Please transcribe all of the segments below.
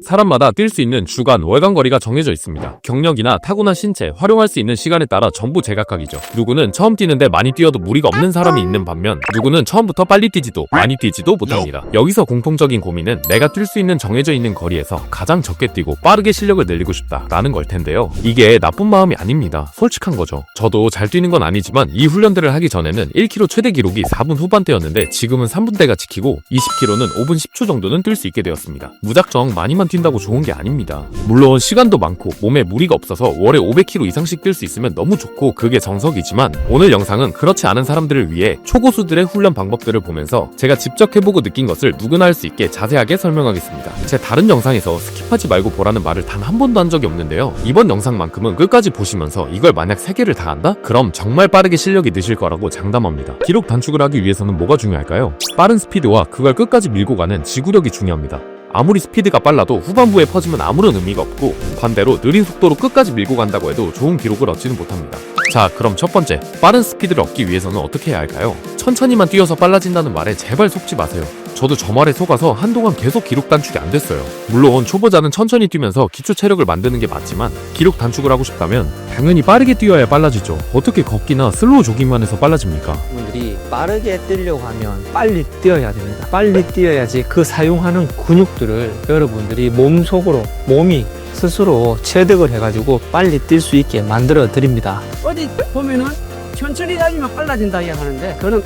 사람마다 뛸 수 있는 주간, 월간 거리가 정해져 있습니다. 경력이나 타고난 신체, 활용할 수 있는 시간에 따라 전부 제각각이죠. 누구는 처음 뛰는데 많이 뛰어도 무리가 없는 사람이 있는 반면 누구는 처음부터 빨리 뛰지도 많이 뛰지도 못합니다. 여기서 공통적인 고민은 내가 뛸 수 있는 정해져 있는 거리에서 가장 적게 뛰고 빠르게 실력을 늘리고 싶다라는 걸 텐데요. 이게 나쁜 마음이 아닙니다. 솔직한 거죠. 저도 잘 뛰는 건 아니지만 이 훈련들을 하기 전에는 1km 최대 기록이 4분 후반대였는데 지금은 3분대가 지키고 20km는 5분 10초 정도는 뛸 수 있게 되었습니다. 무작정 많이만 뛴다고 좋은 게 아닙니다. 물론 시간도 많고 몸에 무리가 없어서 월에 500km 이상씩 뛸 수 있으면 너무 좋고 그게 정석이지만 오늘 영상은 그렇지 않은 사람들을 위해 초고수들의 훈련 방법들을 보면서 제가 직접 해보고 느낀 것을 누구나 할 수 있게 자세하게 설명하겠습니다. 제 다른 영상에서 스킵하지 말고 보라는 말을 단 한 번도 한 적이 없는데요. 이번 영상만큼은 끝까지 보시면서 이걸 만약 3개를 다 한다? 그럼 정말 빠르게 실력이 느실 거라고 장담합니다. 기록 단축을 하기 위해서는 뭐가 중요할까요? 빠른 스피드와 그걸 끝까지 밀고 가는 지구력이 중요합니다. 아무리 스피드가 빨라도 후반부에 퍼지면 아무런 의미가 없고 반대로 느린 속도로 끝까지 밀고 간다고 해도 좋은 기록을 얻지는 못합니다. 자, 그럼 첫 번째, 빠른 스피드를 얻기 위해서는 어떻게 해야 할까요? 천천히만 뛰어서 빨라진다는 말에 제발 속지 마세요. 저도 저 말에 속아서 한동안 계속 기록 단축이 안 됐어요. 물론 초보자는 천천히 뛰면서 기초 체력을 만드는 게 맞지만 기록 단축을 하고 싶다면 당연히 빠르게 뛰어야 빨라지죠. 어떻게 걷기나 슬로우 조깅만 해서 빨라집니까? 분들이 빠르게 뛰려고 하면 빨리 뛰어야 됩니다. 빨리 뛰어야지 그 사용하는 근육들을 여러분들이 몸속으로 몸이 스스로 체득을 해가지고 빨리 뛸 수 있게 만들어 드립니다. 어디 보면은 천천히 달리면 빨라진다 이야기하는데 그거는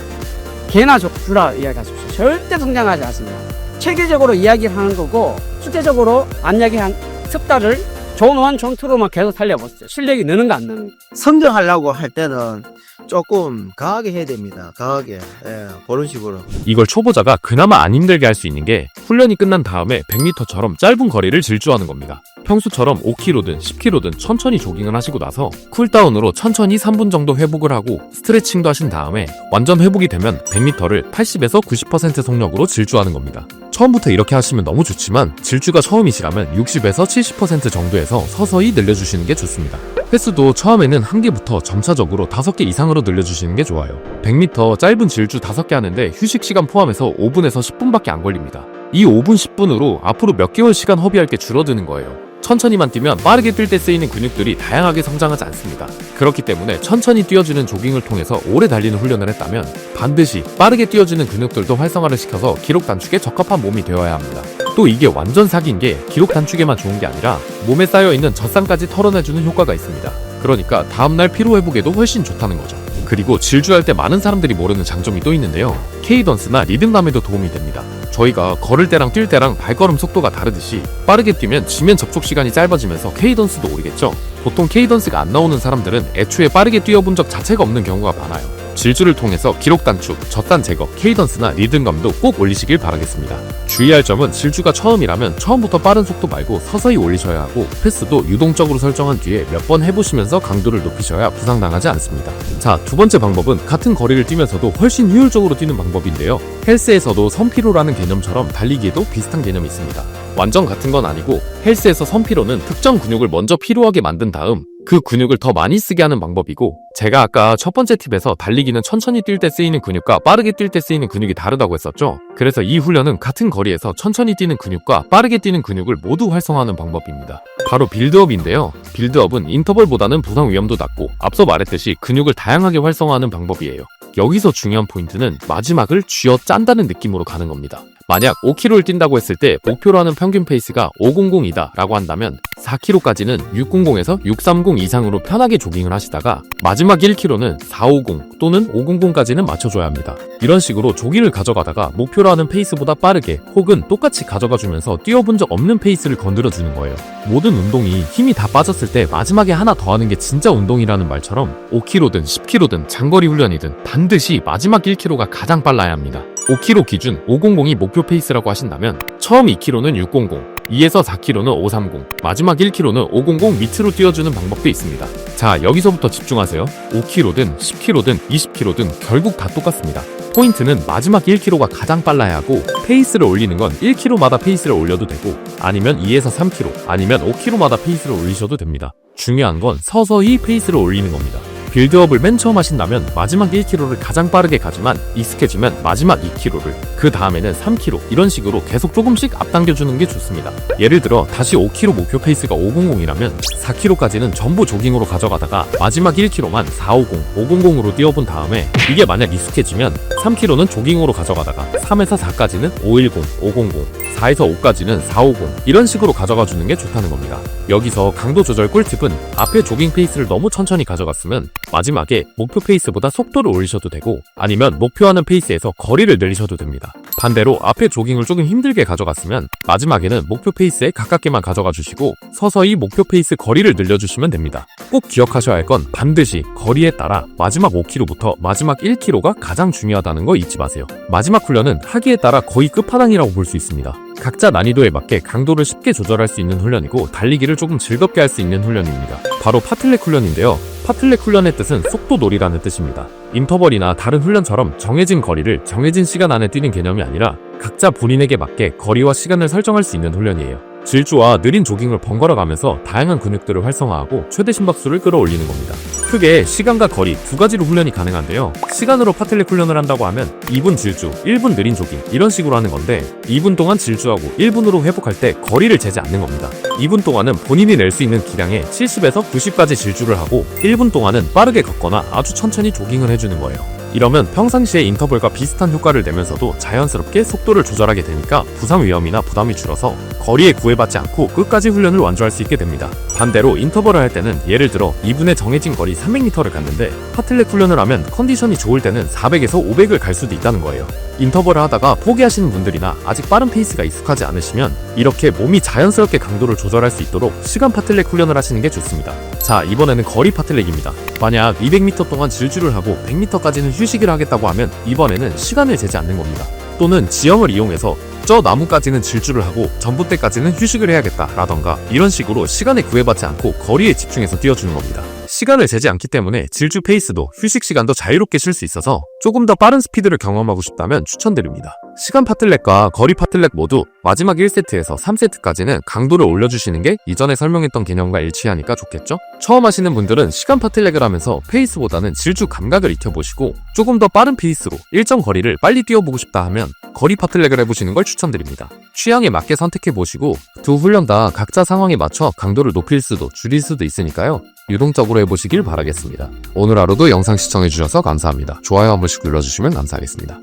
개나 주라 이야기하십시오. 절대 성장하지 않습니다. 체계적으로 이야기를 하는 거고 수태적으로 안 이야기한 석 달을 존원 존투로만 계속 달려보세요. 실력이 느는 거 안 느는 거. 성장하려고 할 때는 조금 강하게 해야 됩니다. 강하게. 예, 그런 식으로. 이걸 초보자가 그나마 안 힘들게 할 수 있는 게 훈련이 끝난 다음에 100m처럼 짧은 거리를 질주하는 겁니다. 평소처럼 5km든 10km든 천천히 조깅을 하시고 나서 쿨다운으로 천천히 3분 정도 회복을 하고 스트레칭도 하신 다음에 완전 회복이 되면 100m를 80에서 90% 속력으로 질주하는 겁니다. 처음부터 이렇게 하시면 너무 좋지만 질주가 처음이시라면 60에서 70% 정도에서 서서히 늘려주시는 게 좋습니다. 횟수도 처음에는 1개부터 점차적으로 5개 이상으로 늘려주시는 게 좋아요. 100m 짧은 질주 5개 하는데 휴식 시간 포함해서 5분에서 10분밖에 안 걸립니다. 이 5분 10분으로 앞으로 몇 개월 시간 허비할 게 줄어드는 거예요. 천천히만 뛰면 빠르게 뛸 때 쓰이는 근육들이 다양하게 성장하지 않습니다. 그렇기 때문에 천천히 뛰어주는 조깅을 통해서 오래 달리는 훈련을 했다면 반드시 빠르게 뛰어주는 근육들도 활성화를 시켜서 기록 단축에 적합한 몸이 되어야 합니다. 또 이게 완전 사기인 게 기록 단축에만 좋은 게 아니라 몸에 쌓여있는 젖산까지 털어내주는 효과가 있습니다. 그러니까 다음날 피로회복에도 훨씬 좋다는 거죠. 그리고 질주할 때 많은 사람들이 모르는 장점이 또 있는데요. 케이던스나 리듬감에도 도움이 됩니다. 저희가 걸을 때랑 뛸 때랑 발걸음 속도가 다르듯이 빠르게 뛰면 지면 접촉 시간이 짧아지면서 케이던스도 오르겠죠. 보통 케이던스가 안 나오는 사람들은 애초에 빠르게 뛰어본 적 자체가 없는 경우가 많아요. 질주를 통해서 기록 단축, 젖산 제거, 케이던스나 리듬감도 꼭 올리시길 바라겠습니다. 주의할 점은 질주가 처음이라면 처음부터 빠른 속도 말고 서서히 올리셔야 하고 횟수도 유동적으로 설정한 뒤에 몇 번 해보시면서 강도를 높이셔야 부상당하지 않습니다. 자, 두 번째 방법은 같은 거리를 뛰면서도 훨씬 효율적으로 뛰는 방법인데요. 헬스에서도 선피로라는 개념처럼 달리기에도 비슷한 개념이 있습니다. 완전 같은 건 아니고 헬스에서 선피로는 특정 근육을 먼저 피로하게 만든 다음 그 근육을 더 많이 쓰게 하는 방법이고 제가 아까 첫 번째 팁에서 달리기는 천천히 뛸 때 쓰이는 근육과 빠르게 뛸 때 쓰이는 근육이 다르다고 했었죠. 그래서 이 훈련은 같은 거리에서 천천히 뛰는 근육과 빠르게 뛰는 근육을 모두 활성화하는 방법입니다. 바로 빌드업인데요. 빌드업은 인터벌보다는 부상 위험도 낮고 앞서 말했듯이 근육을 다양하게 활성화하는 방법이에요. 여기서 중요한 포인트는 마지막을 쥐어 짠다는 느낌으로 가는 겁니다. 만약 5km를 뛴다고 했을 때 목표로 하는 평균 페이스가 500이다 라고 한다면 4km까지는 600에서 630 이상으로 편하게 조깅을 하시다가 마지막 1km는 450 또는 500까지는 맞춰줘야 합니다. 이런 식으로 조기를 가져가다가 목표로 하는 페이스보다 빠르게 혹은 똑같이 가져가주면서 뛰어본 적 없는 페이스를 건드려주는 거예요. 모든 운동이 힘이 다 빠졌을 때 마지막에 하나 더 하는 게 진짜 운동이라는 말처럼 5km든 10km든 장거리 훈련이든 반드시 마지막 1km가 가장 빨라야 합니다. 5km 기준 500이 목표 페이스라고 하신다면 처음 2km는 600, 2에서 4km는 530, 마지막 1km는 500 밑으로 뛰어주는 방법도 있습니다. 자, 여기서부터 집중하세요. 5km든 10km든 20km든 결국 다 똑같습니다. 포인트는 마지막 1km가 가장 빨라야 하고 페이스를 올리는 건 1km마다 페이스를 올려도 되고 아니면 2에서 3km 아니면 5km마다 페이스를 올리셔도 됩니다. 중요한 건 서서히 페이스를 올리는 겁니다. 빌드업을 맨 처음 하신다면 마지막 1km를 가장 빠르게 가지만 익숙해지면 마지막 2km를, 그 다음에는 3km 이런 식으로 계속 조금씩 앞당겨주는 게 좋습니다. 예를 들어 다시 5km 목표 페이스가 500이라면 4km까지는 전부 조깅으로 가져가다가 마지막 1km만 450, 500으로 뛰어본 다음에 이게 만약 익숙해지면 3km는 조깅으로 가져가다가 3에서 4까지는 510, 500, 4에서 5까지는 450 이런 식으로 가져가 주는 게 좋다는 겁니다. 여기서 강도 조절 꿀팁은 앞에 조깅 페이스를 너무 천천히 가져갔으면 마지막에 목표 페이스보다 속도를 올리셔도 되고 아니면 목표하는 페이스에서 거리를 늘리셔도 됩니다. 반대로 앞에 조깅을 조금 힘들게 가져갔으면 마지막에는 목표 페이스에 가깝게만 가져가 주시고 서서히 목표 페이스 거리를 늘려주시면 됩니다. 꼭 기억하셔야 할 건 반드시 거리에 따라 마지막 5km부터 마지막 1km가 가장 중요하다는 거 잊지 마세요. 마지막 훈련은 하기에 따라 거의 끝판왕이라고 볼 수 있습니다. 각자 난이도에 맞게 강도를 쉽게 조절할 수 있는 훈련이고 달리기를 조금 즐겁게 할 수 있는 훈련입니다. 바로 파틀렉 훈련인데요. 파틀렉 훈련의 뜻은 속도놀이라는 뜻입니다. 인터벌이나 다른 훈련처럼 정해진 거리를 정해진 시간 안에 뛰는 개념이 아니라 각자 본인에게 맞게 거리와 시간을 설정할 수 있는 훈련이에요. 질주와 느린 조깅을 번갈아 가면서 다양한 근육들을 활성화하고 최대 심박수를 끌어올리는 겁니다. 크게 시간과 거리 두 가지로 훈련이 가능한데요. 시간으로 파틀렉 훈련을 한다고 하면 2분 질주, 1분 느린 조깅 이런 식으로 하는 건데 2분 동안 질주하고 1분으로 회복할 때 거리를 재지 않는 겁니다. 2분 동안은 본인이 낼 수 있는 기량의 70에서 90까지 질주를 하고 1분 동안은 빠르게 걷거나 아주 천천히 조깅을 해주는 거예요. 이러면 평상시에 인터벌과 비슷한 효과를 내면서도 자연스럽게 속도를 조절하게 되니까 부상 위험이나 부담이 줄어서 거리에 구애받지 않고 끝까지 훈련을 완주할 수 있게 됩니다. 반대로 인터벌을 할 때는 예를 들어 2분에 정해진 거리 300m를 갔는데 파틀렉 훈련을 하면 컨디션이 좋을 때는 400에서 500을 갈 수도 있다는 거예요. 인터벌을 하다가 포기하시는 분들이나 아직 빠른 페이스가 익숙하지 않으시면 이렇게 몸이 자연스럽게 강도를 조절할 수 있도록 시간 파틀렉 훈련을 하시는 게 좋습니다. 자, 이번에는 거리 파틀렉입니다. 만약 200m 동안 질주를 하고 100m까지는 휴식을 하겠다고 하면 이번에는 시간을 재지 않는 겁니다. 또는 지형을 이용해서 저 나무까지는 질주를 하고 전봇대까지는 휴식을 해야겠다 라던가 이런 식으로 시간에 구애받지 않고 거리에 집중해서 뛰어주는 겁니다. 시간을 재지 않기 때문에 질주 페이스도 휴식 시간도 자유롭게 쉴 수 있어서 조금 더 빠른 스피드를 경험하고 싶다면 추천드립니다. 시간 파틀렉과 거리 파틀렉 모두 마지막 1세트에서 3세트까지는 강도를 올려주시는 게 이전에 설명했던 개념과 일치하니까 좋겠죠? 처음 하시는 분들은 시간 파틀렉을 하면서 페이스보다는 질주 감각을 익혀보시고 조금 더 빠른 페이스로 일정 거리를 빨리 뛰어보고 싶다 하면 거리 파틀렉을 해보시는 걸 추천드립니다. 취향에 맞게 선택해보시고 두 훈련 다 각자 상황에 맞춰 강도를 높일 수도 줄일 수도 있으니까요. 유동적으로 해보시길 바라겠습니다. 오늘 하루도 영상 시청해주셔서 감사합니다. 좋아요 한 번씩 눌러주시면 감사하겠습니다.